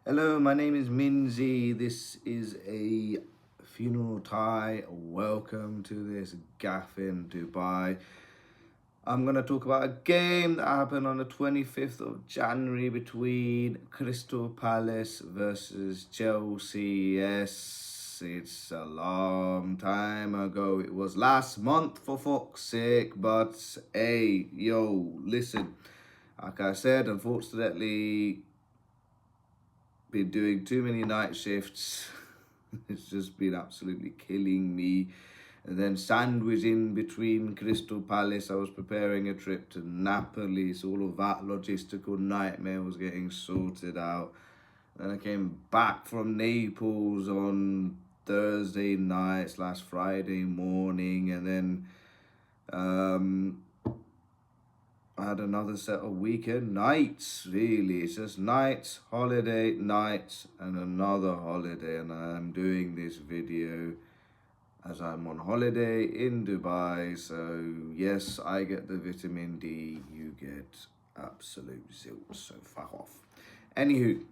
Hello, my name is Minzy. This is a funeral tie. Welcome to this gaff in Dubai. I'm going to talk about a game that happened on the 25th of January between Crystal Palace versus Chelsea. Yes, it's a long time ago. It was last month, for fuck's sake. But hey, yo, listen. Like I said, unfortunately, been doing too many night shifts. It's just been absolutely killing me. And then sandwiched in between Crystal Palace, I was preparing a trip to Napoli, so all of that logistical nightmare was getting sorted out. Then I came back from Naples on Thursday night / Friday morning, and then I had another set of weekend nights, really. It's just nights, holiday, nights, and another holiday. And I'm doing this video as I'm on holiday in Dubai. So, yes, I get the vitamin D, you get absolute zilch. So, fuck off. Anywho,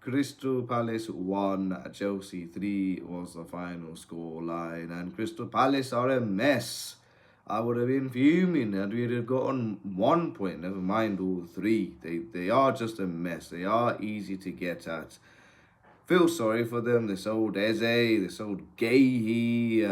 Crystal Palace 1, Chelsea 3 was the final score line. And Crystal Palace are a mess. I would have been fuming had we had gotten 1 point, never mind all three. They are just a mess. They are easy to get at. Feel sorry for them. They sold Eze, they sold Gahey,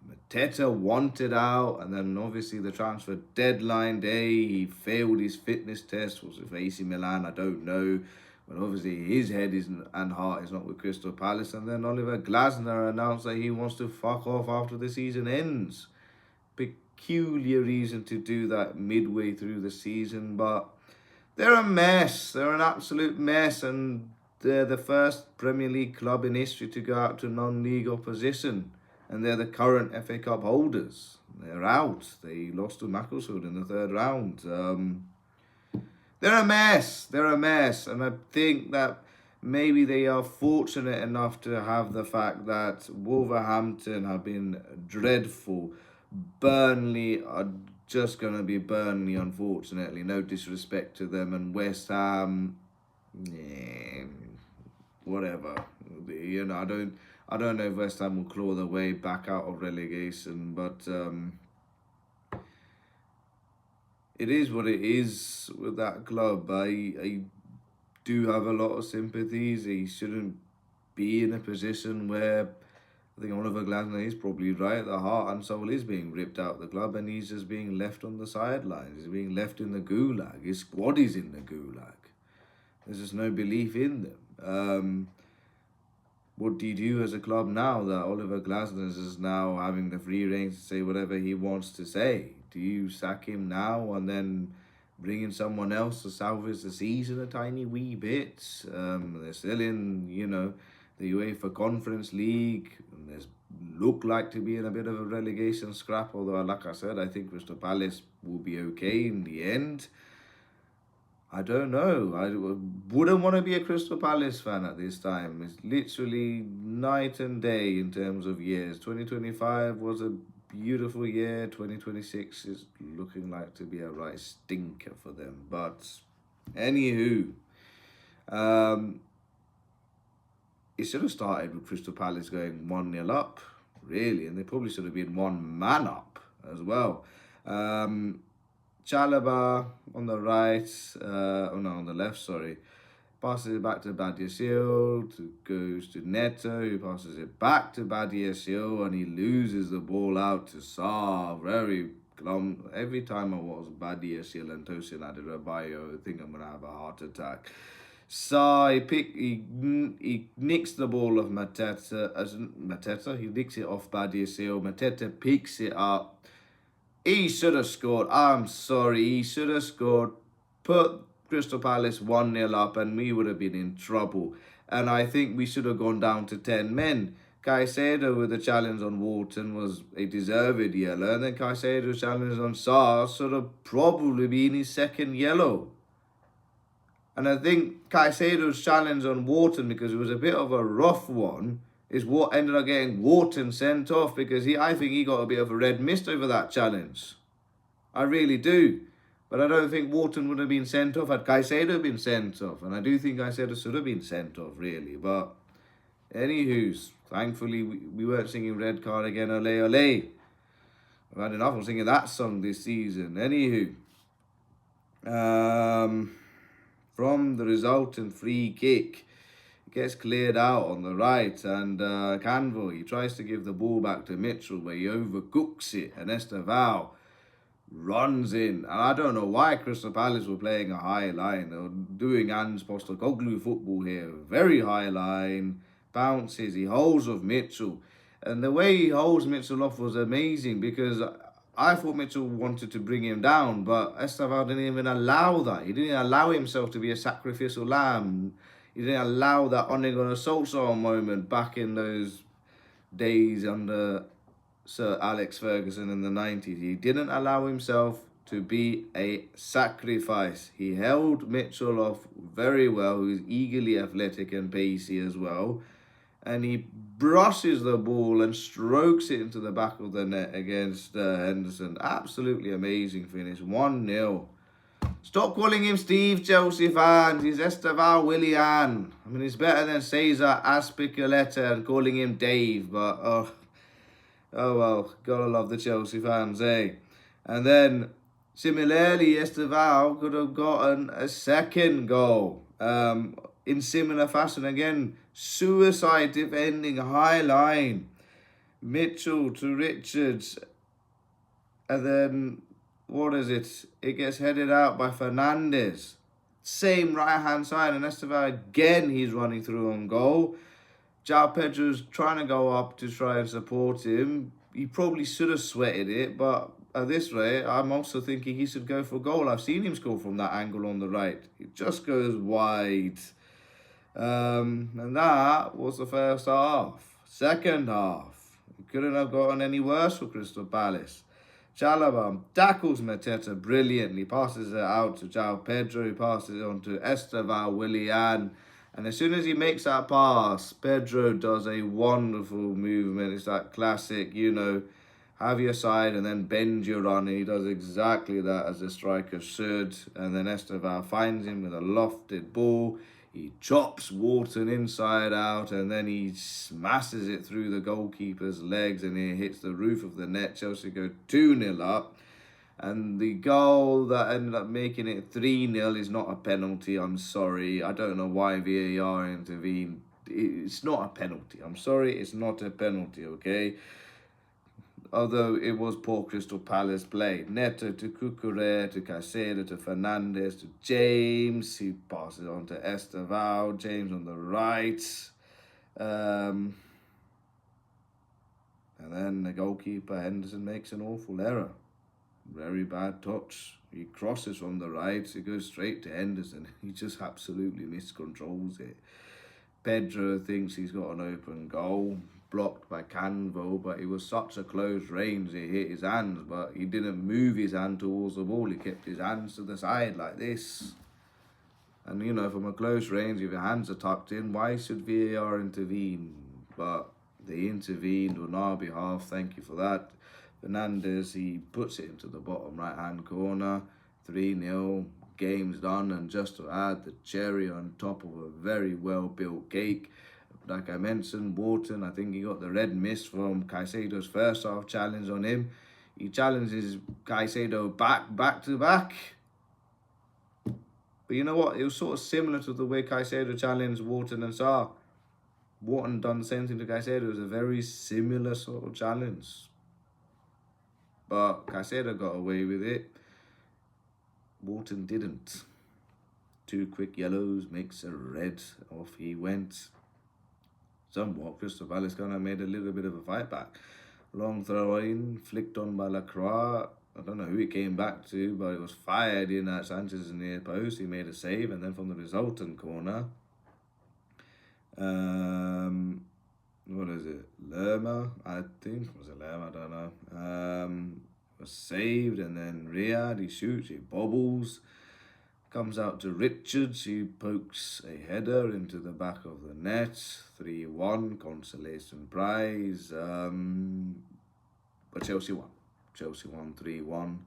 Mateta wanted out, and then obviously the transfer deadline day, he failed his fitness test. Was it for AC Milan? I don't know. But obviously his head and heart is not with Crystal Palace. And then Oliver Glasner announced that he wants to fuck off after the season ends. Peculiar reason to do that midway through the season, but they're a mess. They're an absolute mess, and they're the first Premier League club in history to go out to non-league opposition, and they're the current FA Cup holders. They're out. They lost to Macclesfield in the third round. They're a mess. They're a mess, and I think that maybe they are fortunate enough to have the fact that Wolverhampton have been dreadful. Burnley are just going to be Burnley, unfortunately. No disrespect to them. And West Ham, yeah, whatever. You know, I don't know if West Ham will claw their way back out of relegation, but it is what it is with that club. I do have a lot of sympathies. He shouldn't be in a position where I think Oliver Glasner is probably right. The heart and soul is being ripped out of the club, and he's just being left on the sidelines. He's being left in the gulag. His squad is in the gulag. There's just no belief in them. What do you do as a club now that Oliver Glasner is now having the free rein to say whatever he wants to say? Do you sack him now and then bring in someone else to salvage the season a tiny wee bit? They're still in, the UEFA Conference League, and there's look like to be in a bit of a relegation scrap, although, like I said, I think Crystal Palace will be okay in the end. I don't know. I wouldn't want to be a Crystal Palace fan at this time. It's literally night and day in terms of years. 2025 was a beautiful year. 2026 is looking like to be a right stinker for them. But, anywho, it should have started with Crystal Palace going 1-0 up, really, and they probably should have been one man up as well. Chalobah on the right, on the left, sorry, passes it back to Badiashile, goes to Neto, who passes it back to Badiashile, and he loses the ball out to Sarr. Very glum. Every time I watch Badiashile and Tosin Adebayo, I think I'm going to have a heart attack. Sarr, he nicks the ball of Mateta. He nicks it off Badiashile. Mateta picks it up. He should have scored. I'm sorry. He should have scored. Put Crystal Palace 1-0 up and we would have been in trouble. And I think we should have gone down to 10 men. Caicedo with the challenge on Wharton was a deserved yellow. And then Caicedo's challenge on Sarr should have probably been his second yellow. And I think Caicedo's challenge on Wharton, because it was a bit of a rough one, is what ended up getting Wharton sent off, because I think he got a bit of a red mist over that challenge. I really do. But I don't think Wharton would have been sent off had Caicedo been sent off. And I do think Caicedo should have been sent off, really. But anywho's, thankfully, we weren't singing Red Card again, ole ole. I've had enough of singing that song this season. Anywho, from the resultant free kick, it gets cleared out on the right, and Canvo, he tries to give the ball back to Mitchell, but he overcooks it, and Estevao runs in. And I don't know why Crystal Palace were playing a high line. They were doing Ange Postecoglou football here. Very high line, bounces, he holds off Mitchell. And the way he holds Mitchell off was amazing, because I thought Mitchell wanted to bring him down, but Estevao didn't even allow that. He didn't allow himself to be a sacrificial lamb. He didn't allow that Onigon Solskjaer moment back in those days under Sir Alex Ferguson in the 90s. He didn't allow himself to be a sacrifice. He held Mitchell off very well. He was eagerly athletic and pacey as well. And he brushes the ball and strokes it into the back of the net against Henderson. Absolutely amazing finish. 1-0. Stop calling him Steve, Chelsea fans. He's Estevao Willian. I mean, he's better than Cesar Azpilicueta and calling him Dave, but oh well, gotta love the Chelsea fans, eh? And then, similarly, Estevao could have gotten a second goal. In similar fashion, again, suicide defending, high line. Mitchell to Richards. And then, what is it? It gets headed out by Fernandes. Same right-hand side, and Estevao again, he's running through on goal. João Pedro's trying to go up to try and support him. He probably should have sweated it, but at this rate, I'm also thinking he should go for goal. I've seen him score from that angle on the right. It just goes wide. And that was the first half. Second half, it couldn't have gotten any worse for Crystal Palace. Chalobah tackles Mateta brilliantly, passes it out to João Pedro, he passes it on to Estevao Willian. And as soon as he makes that pass, Pedro does a wonderful movement. It's that classic, have your side and then bend your run. And he does exactly that as a striker should. And then Estevao finds him with a lofted ball. He chops Wharton inside out, and then he smashes it through the goalkeeper's legs, and it hits the roof of the net. Chelsea go 2-0 up. And the goal that ended up making it 3-0 is not a penalty. I'm sorry. I don't know why VAR intervened. It's not a penalty. I'm sorry, it's not a penalty, okay? Although it was poor Crystal Palace play. Neto to Cucurella, to Caicedo, to Fernandes, to James. He passes on to Estevao. James on the right. And then the goalkeeper, Henderson, makes an awful error. Very bad touch. He crosses from the right. It goes straight to Henderson. He just absolutely miscontrols it. Pedro thinks he's got an open goal. Blocked by Canvo, but it was such a close range. It hit his hands, but he didn't move his hand towards the ball. He kept his hands to the side like this. And, from a close range, if your hands are tucked in, why should VAR intervene? But they intervened on our behalf. Thank you for that. Fernandes, he puts it into the bottom right-hand corner. 3-0, game's done. And just to add the cherry on top of a very well-built cake, like I mentioned, Wharton, I think he got the red mist from Caicedo's first half challenge on him. He challenges Caicedo back to back. But you know what? It was sort of similar to the way Caicedo challenged Wharton and Sarr. Wharton done the same thing to Caicedo. It was a very similar sort of challenge. But Caicedo got away with it. Wharton didn't. 2 quick yellows makes a red. Off he went. Somewhat, Crystal Palace kind of made a little bit of a fight back. Long throw in, flicked on by Lacroix. I don't know who it came back to, but it was fired in at Sanchez's near post. He made a save, and then from the resultant corner, what is it? Lerma, I think. Was it Lerma? I don't know. Was saved, and then Riyad, he shoots, he bobbles. Comes out to Richards, who pokes a header into the back of the net. 3-1, consolation prize. But Chelsea won. Chelsea won 3-1.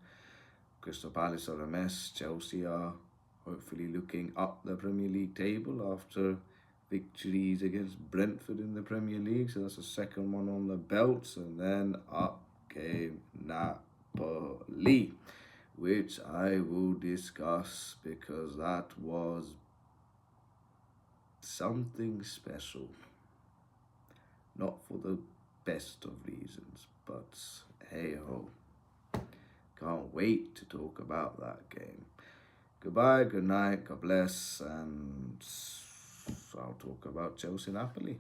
Crystal Palace are a mess. Chelsea are hopefully looking up the Premier League table after victories against Brentford in the Premier League. So that's the second one on the belts. And then up came Napoli, which I will discuss because that was something special. Not for the best of reasons, but hey ho. Can't wait to talk about that game. Goodbye, good night, God bless, and I'll talk about Chelsea Napoli.